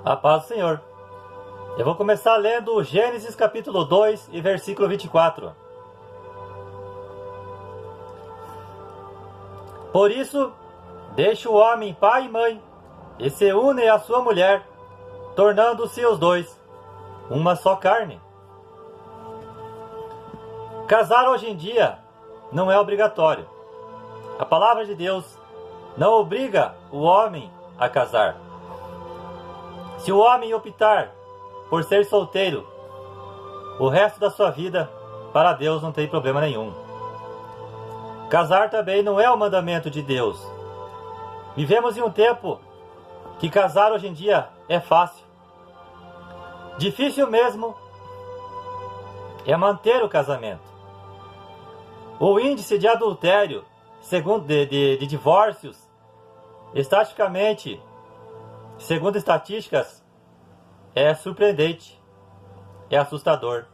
A paz do Senhor. Eu vou começar lendo Gênesis capítulo 2 e versículo 24. Por isso, deixa o homem pai e mãe, e se une à sua mulher, tornando-se os dois uma só carne. Casar hoje em dia não é obrigatório. A palavra de Deus não obriga o homem a casar. Se o homem optar por ser solteiro o resto da sua vida, para Deus não tem problema nenhum. Casar também não é o mandamento de Deus. Vivemos em um tempo que casar hoje em dia é fácil. Difícil mesmo é manter o casamento. O índice de adultério, segundo de divórcios, segundo estatísticas, é surpreendente, é assustador.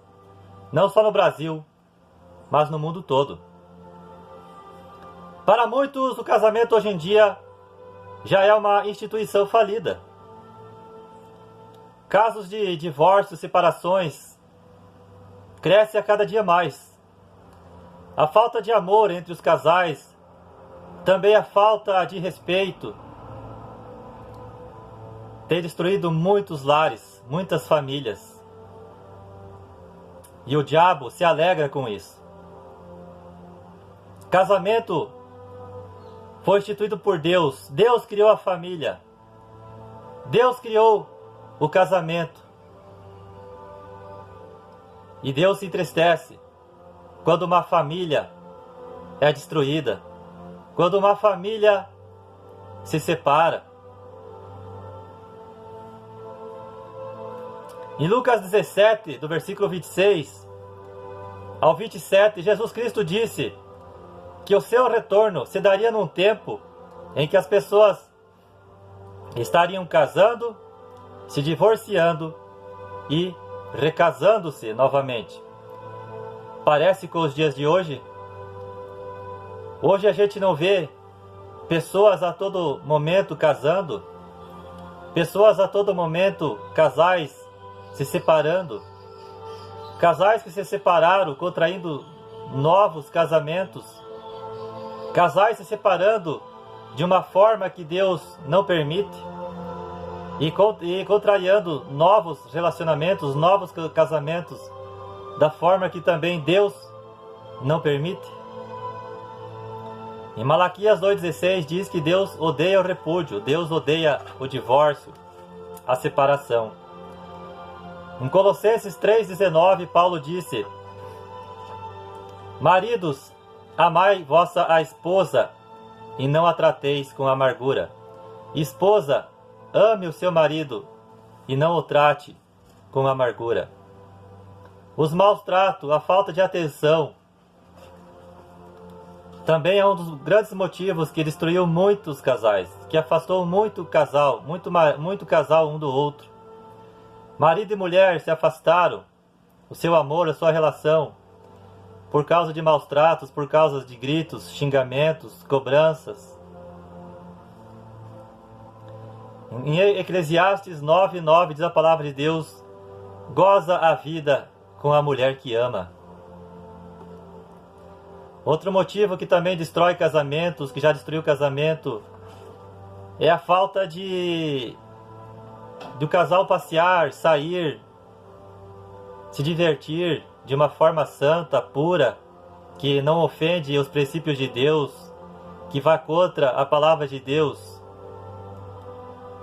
Não só no Brasil, mas no mundo todo. Para muitos, o casamento hoje em dia já é uma instituição falida. Casos de divórcios, separações, crescem a cada dia mais. A falta de amor entre os casais, também a falta de respeito, tem destruído muitos lares, muitas famílias. E o diabo se alegra com isso. Casamento foi instituído por Deus. Deus criou a família. Deus criou o casamento. E Deus se entristece quando uma família é destruída, quando uma família se separa. Em Lucas 17, do versículo 26 ao 27, Jesus Cristo disse que o seu retorno se daria num tempo em que as pessoas estariam casando, se divorciando e recasando-se novamente. Parece com os dias de hoje. Hoje a gente não vê pessoas a todo momento casando, pessoas a todo momento, casais se separando, casais que se separaram, contraindo novos casamentos, casais se separando de uma forma que Deus não permite e contrariando novos relacionamentos, novos casamentos, da forma que também Deus não permite. Em Malaquias 2,16 diz que Deus odeia o repúdio, Deus odeia o divórcio, a separação. Em Colossenses 3,19, Paulo disse: maridos, amai vossa esposa e não a trateis com amargura. Esposa, ame o seu marido e não o trate com amargura. Os maus tratos, a falta de atenção, também é um dos grandes motivos que destruiu muitos casais, que afastou muito casal um do outro. Marido e mulher se afastaram, o seu amor, a sua relação, por causa de maus tratos, por causa de gritos, xingamentos, cobranças. Em Eclesiastes 9:9 diz a palavra de Deus: goza a vida com a mulher que ama. Outro motivo que também destrói casamentos, que já destruiu casamento, é a falta do casal passear, sair, se divertir de uma forma santa, pura, que não ofende os princípios de Deus, que vá contra a palavra de Deus.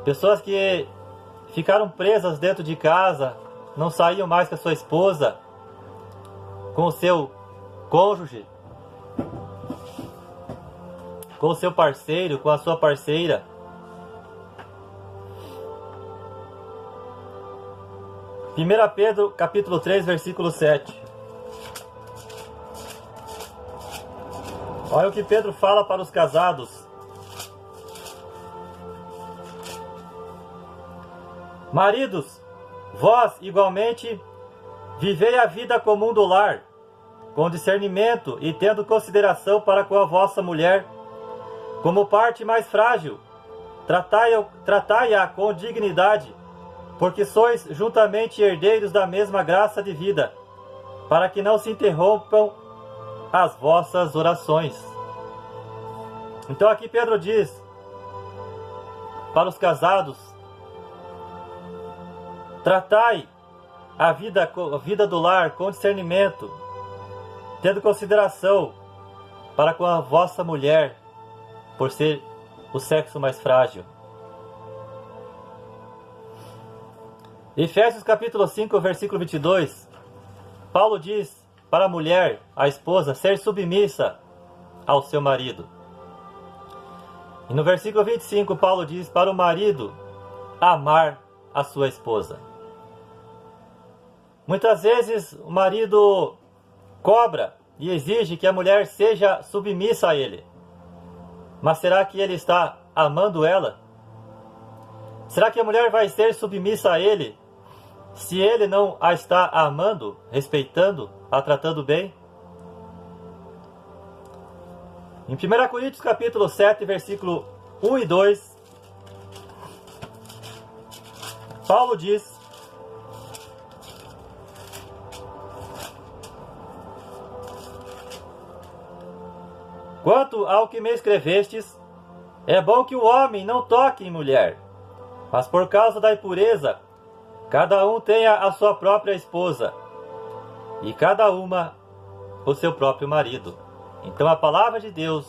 Pessoas que ficaram presas dentro de casa, não saíam mais com a sua esposa, com o seu cônjuge, com o seu parceiro, com a sua parceira. 1 Pedro capítulo 3, versículo 7. Olha o que Pedro fala para os casados. Maridos, vós igualmente vivei a vida comum do lar, com discernimento e tendo consideração para com a vossa mulher, como parte mais frágil. Tratai-a com dignidade, porque sois juntamente herdeiros da mesma graça de vida, para que não se interrompam as vossas orações. Então aqui Pedro diz para os casados: tratai a vida do lar com discernimento, tendo consideração para com a vossa mulher, por ser o sexo mais frágil. Efésios capítulo 5, versículo 22, Paulo diz para a mulher, a esposa, ser submissa ao seu marido. E no versículo 25, Paulo diz para o marido amar a sua esposa. Muitas vezes o marido cobra e exige que a mulher seja submissa a ele. Mas será que ele está amando ela? Será que a mulher vai ser submissa a ele se ele não a está amando, respeitando, a tratando bem? Em 1 Coríntios capítulo 7, versículo 1 e 2, Paulo diz: quanto ao que me escrevestes, é bom que o homem não toque em mulher, mas por causa da impureza, cada um tenha a sua própria esposa, e cada uma o seu próprio marido. Então a palavra de Deus: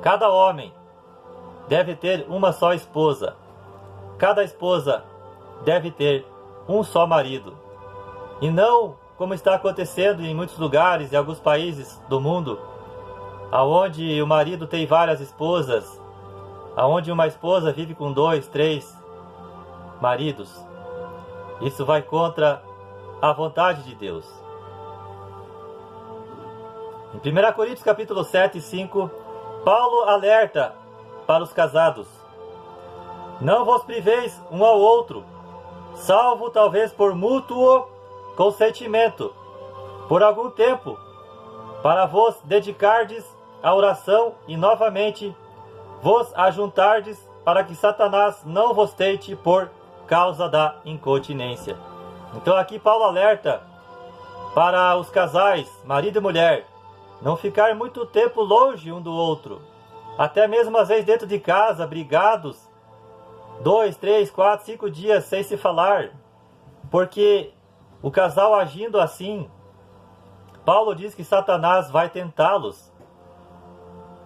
cada homem deve ter uma só esposa, cada esposa deve ter um só marido, e não como está acontecendo em muitos lugares e alguns países do mundo, aonde o marido tem várias esposas, aonde uma esposa vive com 2, 3 maridos. Isso vai contra a vontade de Deus. Em 1 Coríntios capítulo 7, 5, Paulo alerta para os casados: não vos priveis um ao outro, salvo talvez por mútuo consentimento, por algum tempo, para vos dedicardes à oração e novamente vos ajuntardes, para que Satanás não vos tente por causa da incontinência. Então aqui Paulo alerta para os casais, marido e mulher, não ficar muito tempo longe um do outro, até mesmo às vezes dentro de casa, brigados, 2, 3, 4, 5 dias sem se falar, porque o casal agindo assim, Paulo diz que Satanás vai tentá-los.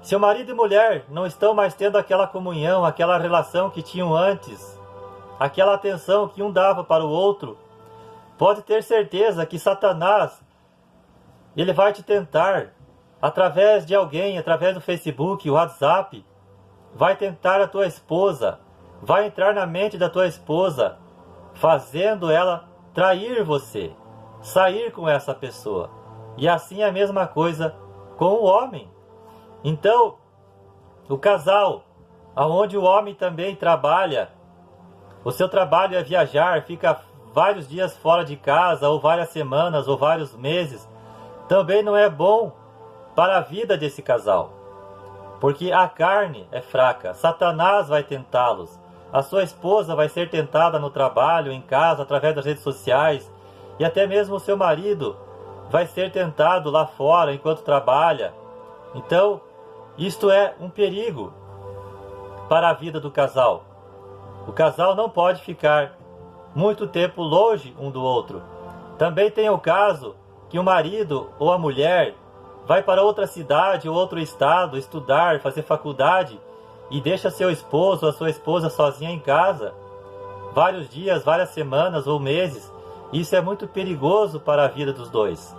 Se o marido e mulher não estão mais tendo aquela comunhão, aquela relação que tinham antes, aquela atenção que um dava para o outro, pode ter certeza que Satanás, ele vai te tentar através de alguém, através do Facebook, WhatsApp, vai tentar a tua esposa, vai entrar na mente da tua esposa, fazendo ela trair você, sair com essa pessoa. E assim é a mesma coisa com o homem. Então, o casal, onde o homem também trabalha, o seu trabalho é viajar, fica vários dias fora de casa, ou várias semanas, ou vários meses, também não é bom para a vida desse casal. Porque a carne é fraca, Satanás vai tentá-los, a sua esposa vai ser tentada no trabalho, em casa, através das redes sociais, e até mesmo o seu marido vai ser tentado lá fora enquanto trabalha. Então, isto é um perigo para a vida do casal. O casal não pode ficar muito tempo longe um do outro. Também tem o caso que o marido ou a mulher vai para outra cidade ou outro estado estudar, fazer faculdade e deixa seu esposo ou a sua esposa sozinha em casa vários dias, várias semanas ou meses. Isso é muito perigoso para a vida dos dois.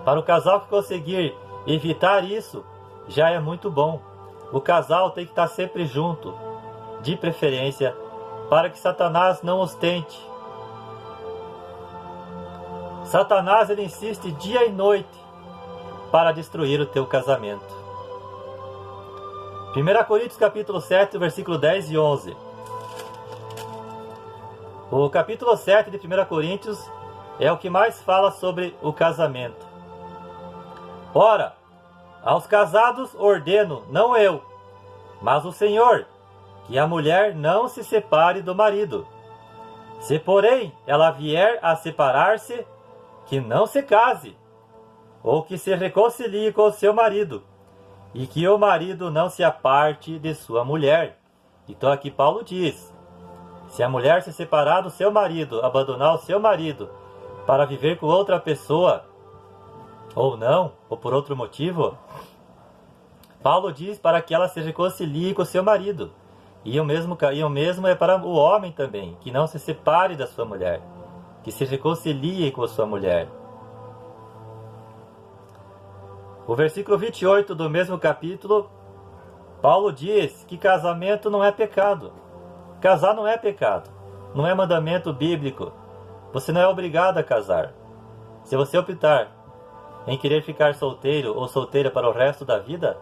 Para o casal que conseguir evitar isso, já é muito bom. O casal tem que estar sempre junto, de preferência, para que Satanás não os tente. Satanás, ele insiste dia e noite para destruir o teu casamento. 1 Coríntios capítulo 7, versículo 10 e 11. O capítulo 7 de 1 Coríntios é o que mais fala sobre o casamento. Ora, aos casados ordeno, não eu, mas o Senhor, que a mulher não se separe do marido. Se, porém, ela vier a separar-se, que não se case, ou que se reconcilie com o seu marido, e que o marido não se aparte de sua mulher. Então aqui Paulo diz, se a mulher se separar do seu marido, abandonar o seu marido, para viver com outra pessoa, ou não, ou por outro motivo, Paulo diz para que ela se reconcilie com o seu marido. E o mesmo é para o homem também, que não se separe da sua mulher, que se reconcilie com a sua mulher. O versículo 28 do mesmo capítulo, Paulo diz que casamento não é pecado. Casar não é pecado, não é mandamento bíblico. Você não é obrigado a casar. Se você optar em querer ficar solteiro ou solteira para o resto da vida,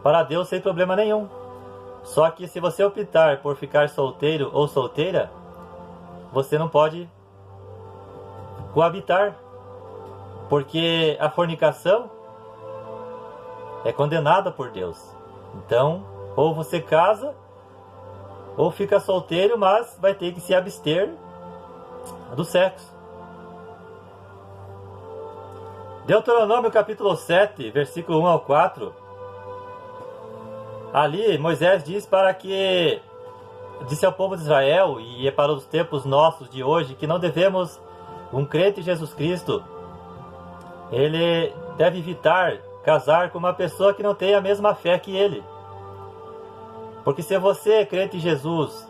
para Deus sem problema nenhum. Só que se você optar por ficar solteiro ou solteira, você não pode coabitar, porque a fornicação é condenada por Deus. Então, ou você casa, ou fica solteiro, mas vai ter que se abster do sexo. Deuteronômio capítulo 7, versículo 1 ao 4. Ali Moisés disse ao povo de Israel, e é para os tempos nossos de hoje, que não devemos, um crente em Jesus Cristo, ele deve evitar casar com uma pessoa que não tem a mesma fé que ele. Porque se você, crente em Jesus,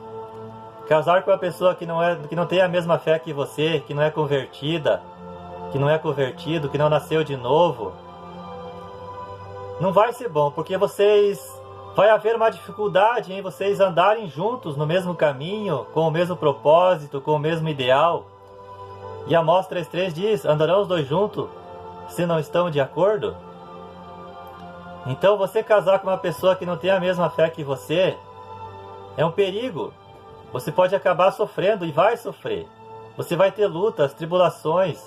casar com uma pessoa que não tem a mesma fé que você, que não é convertida, que não é convertido, que não nasceu de novo, não vai ser bom, porque vai haver uma dificuldade em vocês andarem juntos no mesmo caminho, com o mesmo propósito, com o mesmo ideal. E Amós 3,3 diz, andarão os dois juntos se não estão de acordo? Então você casar com uma pessoa que não tem a mesma fé que você é um perigo. Você pode acabar sofrendo e vai sofrer. Você vai ter lutas, tribulações.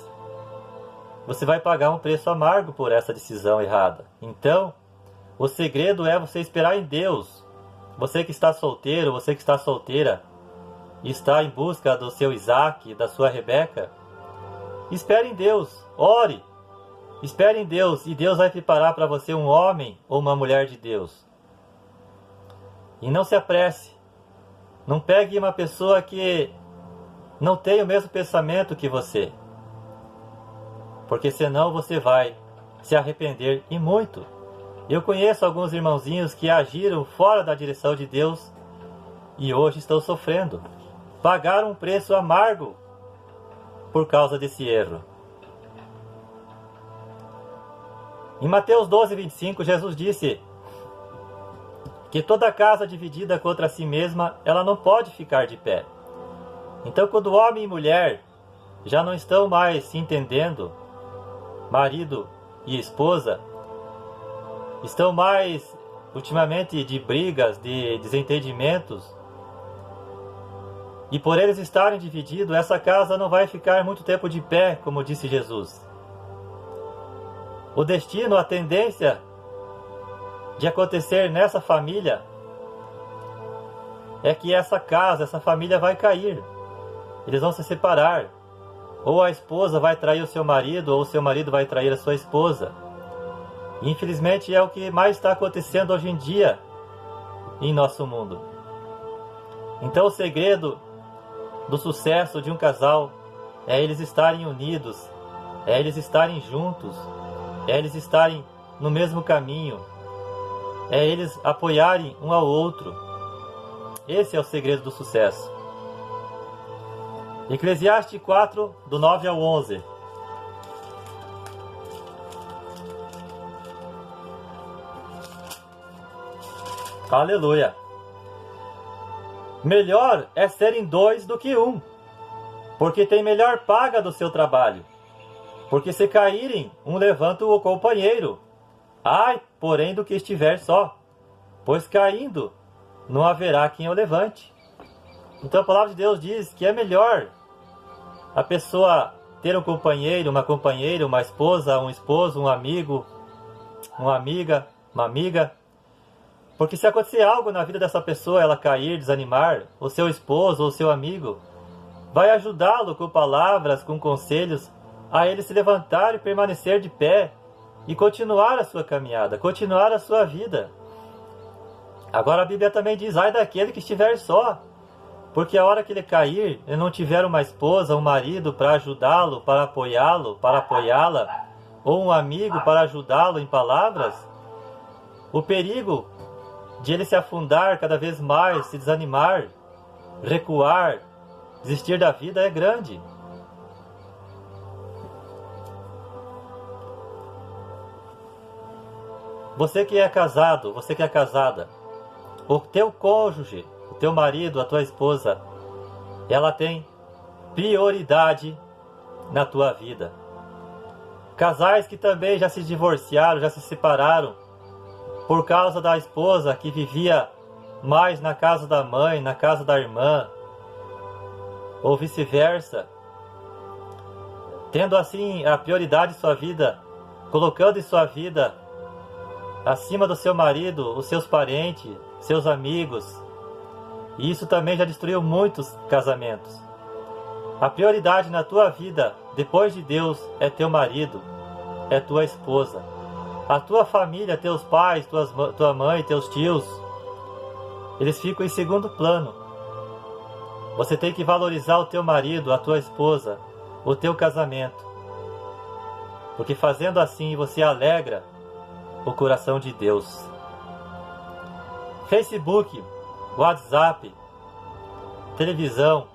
Você vai pagar um preço amargo por essa decisão errada. Então, o segredo é você esperar em Deus. Você que está solteiro, você que está solteira, e está em busca do seu Isaac, da sua Rebeca, espere em Deus, ore. Espere em Deus e Deus vai preparar para você um homem ou uma mulher de Deus. E não se apresse. Não pegue uma pessoa que não tem o mesmo pensamento que você. Porque senão você vai se arrepender e muito. Eu conheço alguns irmãozinhos que agiram fora da direção de Deus e hoje estão sofrendo. Pagaram um preço amargo por causa desse erro. Em Mateus 12:25, Jesus disse que toda casa dividida contra si mesma, ela não pode ficar de pé. Então, quando homem e mulher já não estão mais se entendendo, marido e esposa, estão mais, ultimamente, de brigas, de desentendimentos, e por eles estarem divididos, essa casa não vai ficar muito tempo de pé, como disse Jesus. O destino, a tendência de acontecer nessa família é que essa casa, essa família vai cair. Eles vão se separar. Ou a esposa vai trair o seu marido, ou o seu marido vai trair a sua esposa. E, infelizmente é o que mais está acontecendo hoje em dia em nosso mundo. Então o segredo do sucesso de um casal é eles estarem unidos, é eles estarem juntos, é eles estarem no mesmo caminho, é eles apoiarem um ao outro. Esse é o segredo do sucesso. Eclesiastes 4, do 9 ao 11. Aleluia! Melhor é serem dois do que um, porque tem melhor paga do seu trabalho. Porque se caírem, um levanta o companheiro. Ai, porém, do que estiver só, pois caindo, não haverá quem o levante. Então a palavra de Deus diz que é melhor a pessoa ter um companheiro, uma companheira, uma esposa, um esposo, um amigo, uma amiga, Porque se acontecer algo na vida dessa pessoa, ela cair, desanimar, o seu esposo ou seu amigo vai ajudá-lo com palavras, com conselhos, a ele se levantar e permanecer de pé e continuar a sua caminhada, continuar a sua vida. Agora a Bíblia também diz: ai daquele que estiver só, porque a hora que ele cair, ele não tiver uma esposa, um marido para ajudá-lo, para apoiá-lo, para apoiá-la, ou um amigo para ajudá-lo em palavras, o perigo de ele se afundar cada vez mais, se desanimar, recuar, desistir da vida é grande. Você que é casado, você que é casada, o teu cônjuge, o teu marido, a tua esposa, ela tem prioridade na tua vida. Casais que também já se divorciaram, já se separaram, por causa da esposa que vivia mais na casa da mãe, na casa da irmã, ou vice-versa, tendo assim a prioridade em sua vida, colocando em sua vida acima do seu marido, os seus parentes, seus amigos. E isso também já destruiu muitos casamentos. A prioridade na tua vida, depois de Deus, é teu marido, é tua esposa. A tua família, teus pais, tua mãe, teus tios, eles ficam em segundo plano. Você tem que valorizar o teu marido, a tua esposa, o teu casamento. Porque fazendo assim você alegra o coração de Deus. Facebook, WhatsApp, televisão,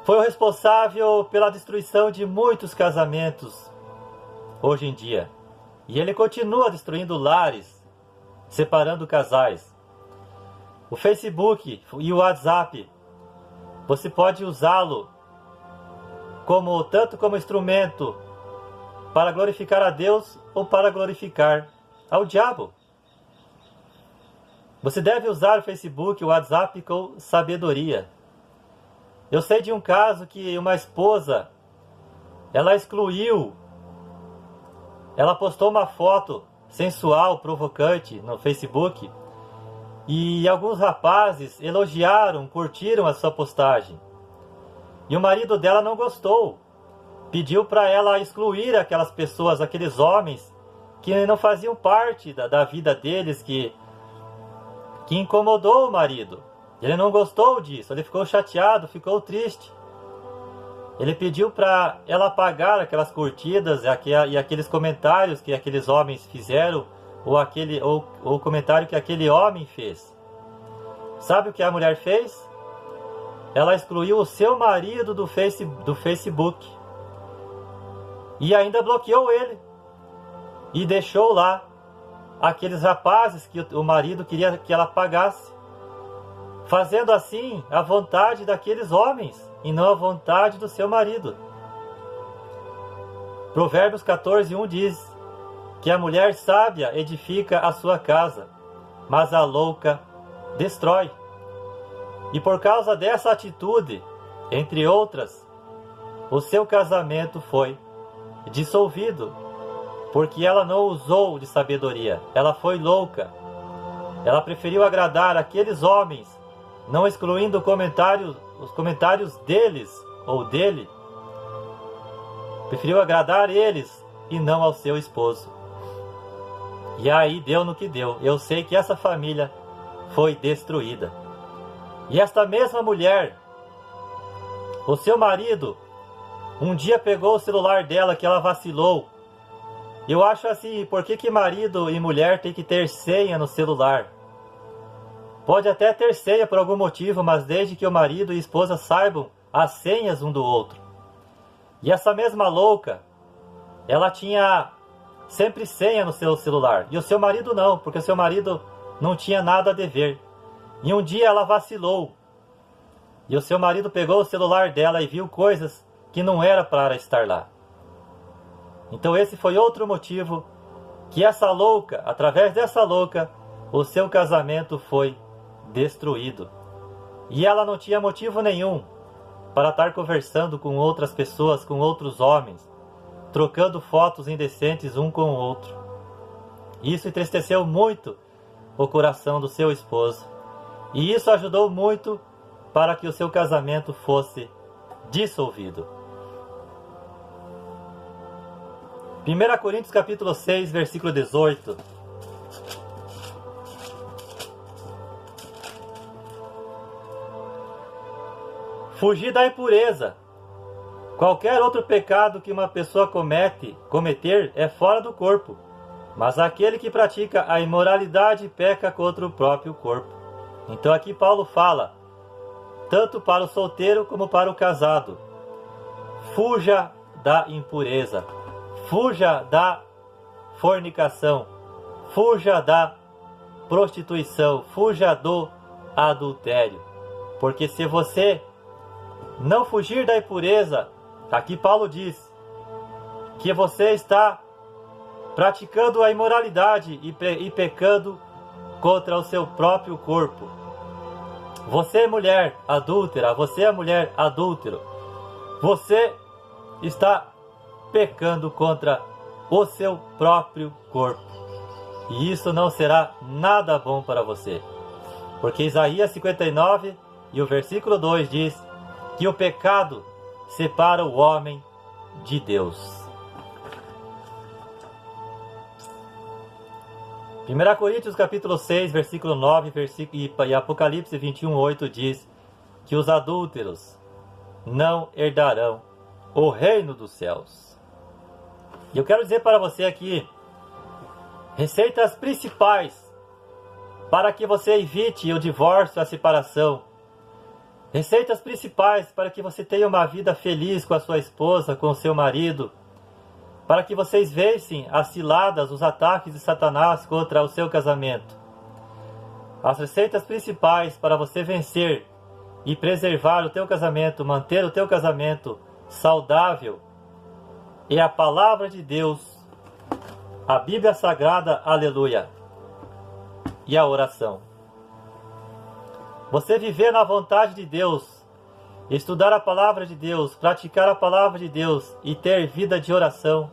foi o responsável pela destruição de muitos casamentos hoje em dia. E ele continua destruindo lares, separando casais. O Facebook e o WhatsApp, você pode usá-lo tanto como instrumento para glorificar a Deus ou para glorificar ao diabo. Você deve usar o Facebook e o WhatsApp com sabedoria. Eu sei de um caso que uma esposa, ela postou uma foto sensual, provocante no Facebook, e alguns rapazes elogiaram, curtiram a sua postagem. E o marido dela não gostou. Pediu para ela excluir aquelas pessoas, aqueles homens que não faziam parte da vida deles, que incomodou o marido. Ele não gostou disso, ele ficou chateado, ficou triste. Ele pediu para ela apagar aquelas curtidas e aqueles comentários que aqueles homens fizeram, ou o comentário que aquele homem fez. Sabe o que a mulher fez? Ela excluiu o seu marido do Facebook. E ainda bloqueou ele. E deixou lá aqueles rapazes que o marido queria que ela apagasse. Fazendo assim a vontade daqueles homens e não a vontade do seu marido. Provérbios 14:1 diz que a mulher sábia edifica a sua casa, mas a louca destrói. E por causa dessa atitude, entre outras, o seu casamento foi dissolvido, porque ela não usou de sabedoria, ela foi louca. Ela preferiu agradar aqueles homens, não excluindo os comentários deles ou dele. Preferiu agradar eles e não ao seu esposo. E aí deu no que deu. Eu sei que essa família foi destruída. E esta mesma mulher, o seu marido, um dia pegou o celular dela que ela vacilou. Eu acho assim, por que marido e mulher tem que ter senha no celular? Pode até ter senha por algum motivo, mas desde que o marido e a esposa saibam as senhas um do outro. E essa mesma louca, ela tinha sempre senha no seu celular. E o seu marido não, porque o seu marido não tinha nada a dever. E um dia ela vacilou. E o seu marido pegou o celular dela e viu coisas que não era para estar lá. Então esse foi outro motivo que essa louca, através dessa louca, o seu casamento foi destruído. E ela não tinha motivo nenhum para estar conversando com outras pessoas, com outros homens, trocando fotos indecentes um com o outro. Isso entristeceu muito o coração do seu esposo. E isso ajudou muito para que o seu casamento fosse dissolvido. 1 Coríntios capítulo 6, versículo 18. Fugir da impureza. Qualquer outro pecado que uma pessoa cometer é fora do corpo, mas aquele que pratica a imoralidade peca contra o próprio corpo. Então aqui Paulo fala, tanto para o solteiro como para o casado: fuja da impureza, fuja da fornicação, fuja da prostituição, fuja do adultério. Porque se você não fugir da impureza, aqui Paulo diz que você está praticando a imoralidade e pecando contra o seu próprio corpo. Você é mulher adúltera, você é mulher adúltero, você está pecando contra o seu próprio corpo. E isso não será nada bom para você. Porque Isaías 59 e o versículo 2 diz que o pecado separa o homem de Deus. 1 Coríntios capítulo 6, versículo 9 e Apocalipse 21, 8 diz que os adúlteros não herdarão o reino dos céus. E eu quero dizer para você aqui receitas principais para que você evite o divórcio, a separação. Receitas principais para que você tenha uma vida feliz com a sua esposa, com o seu marido, para que vocês vencem as ciladas, os ataques de Satanás contra o seu casamento. As receitas principais para você vencer e preservar o teu casamento, manter o teu casamento saudável, é a palavra de Deus, a Bíblia Sagrada, aleluia, e a oração. Você viver na vontade de Deus, estudar a palavra de Deus, praticar a palavra de Deus e ter vida de oração,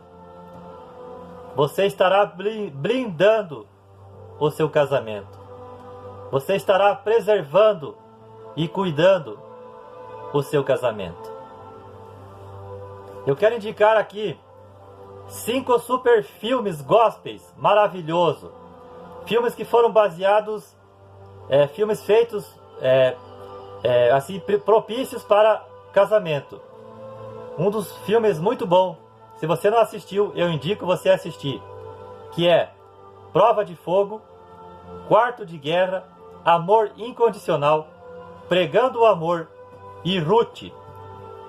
você estará blindando o seu casamento. Você estará preservando e cuidando o seu casamento. Eu quero indicar aqui 5 super filmes gospels maravilhosos. Filmes que foram baseados, filmes feitos assim, propícios para casamento. Um dos filmes muito bom, se você não assistiu, eu indico você assistir, que é Prova de Fogo, Quarto de Guerra, Amor Incondicional, Pregando o Amor e Ruth.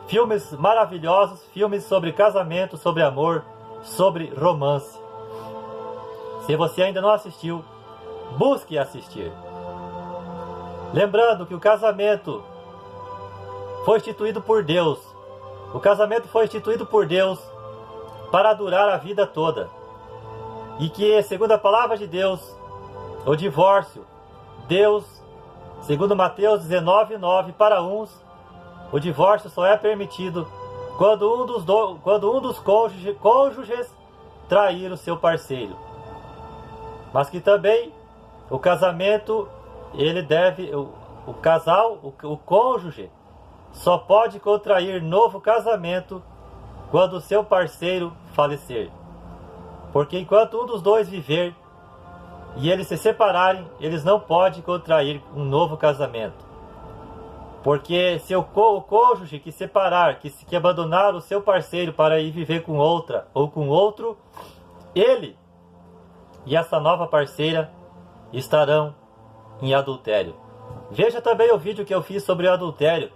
Filmes maravilhosos, filmes sobre casamento, sobre amor, sobre romance. Se você ainda não assistiu, busque assistir. Lembrando que o casamento foi instituído por Deus. O casamento foi instituído por Deus para durar a vida toda. E que, segundo a palavra de Deus, o divórcio, Deus, segundo Mateus 19:9, para uns, o divórcio só é permitido quando um dos cônjuges trair o seu parceiro. Mas que também o casamento, o cônjuge só pode contrair novo casamento quando o seu parceiro falecer. Porque enquanto um dos dois viver e eles se separarem, eles não podem contrair um novo casamento. Porque se o cônjuge que separar, que abandonar o seu parceiro para ir viver com outra ou com outro, ele e essa nova parceira estarão em adultério. Veja também o vídeo que eu fiz sobre o adultério,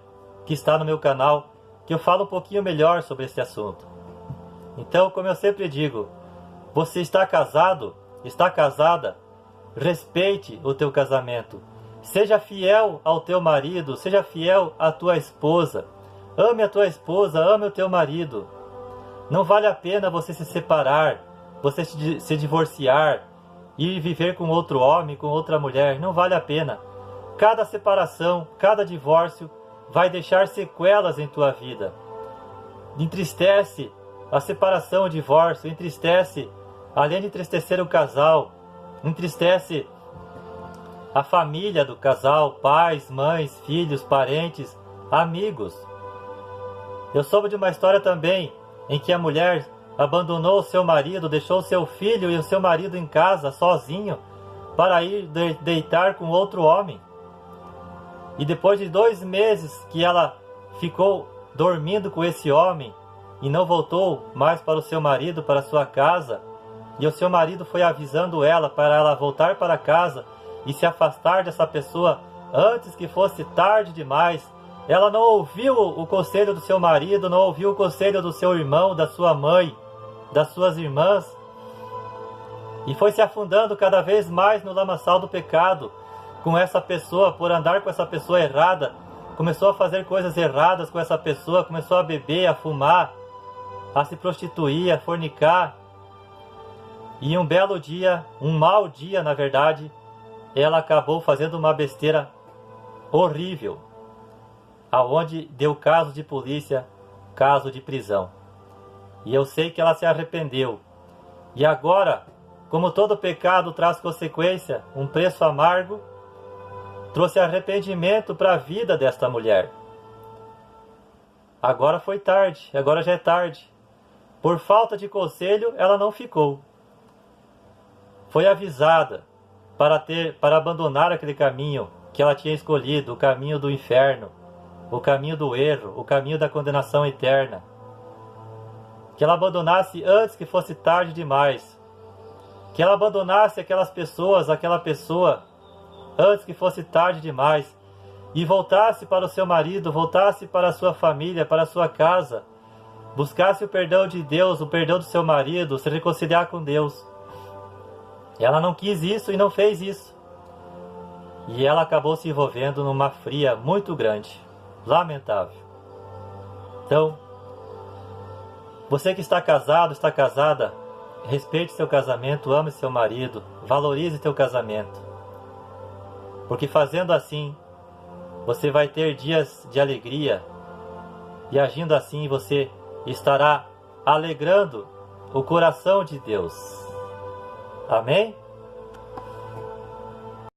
que está no meu canal, que eu falo um pouquinho melhor sobre esse assunto. Então, como eu sempre digo, você está casado, está casada, respeite o teu casamento. Seja fiel ao teu marido, seja fiel à tua esposa. Ame a tua esposa, ame o teu marido. Não vale a pena você se separar, você se divorciar e viver com outro homem, com outra mulher. Não vale a pena. Cada separação, cada divórcio vai deixar sequelas em tua vida. Entristece a separação, o divórcio, entristece, além de entristecer o casal, entristece a família do casal, pais, mães, filhos, parentes, amigos. Eu soube de uma história também em que a mulher abandonou o seu marido, deixou o seu filho e o seu marido em casa sozinho para ir deitar com outro homem. E depois de 2 meses que ela ficou dormindo com esse homem e não voltou mais para o seu marido, para a sua casa, e o seu marido foi avisando ela para ela voltar para casa e se afastar dessa pessoa antes que fosse tarde demais, ela não ouviu o conselho do seu marido, não ouviu o conselho do seu irmão, da sua mãe, das suas irmãs, e foi se afundando cada vez mais no lamaçal do pecado com essa pessoa, por andar com essa pessoa errada. Começou a fazer coisas erradas com essa pessoa, começou a beber, a fumar, a se prostituir, a fornicar. E um belo dia, um mau dia na verdade, ela acabou fazendo uma besteira horrível, aonde deu caso de polícia, caso de prisão. E eu sei que ela se arrependeu. E agora, como todo pecado traz consequência, um preço amargo, trouxe arrependimento para a vida desta mulher. Agora foi tarde, agora já é tarde. Por falta de conselho, ela não ficou. Foi avisada para abandonar aquele caminho que ela tinha escolhido, o caminho do inferno, o caminho do erro, o caminho da condenação eterna. Que ela abandonasse antes que fosse tarde demais. Que ela abandonasse aquelas pessoas, aquela pessoa, antes que fosse tarde demais, e voltasse para o seu marido, voltasse para a sua família, para a sua casa, buscasse o perdão de Deus, o perdão do seu marido, se reconciliar com Deus. Ela não quis isso e não fez isso. E ela acabou se envolvendo numa fria muito grande. Lamentável. Então, você que está casado, está casada, respeite seu casamento, ame seu marido, valorize seu casamento. Porque fazendo assim, você vai ter dias de alegria, e agindo assim você estará alegrando o coração de Deus. Amém?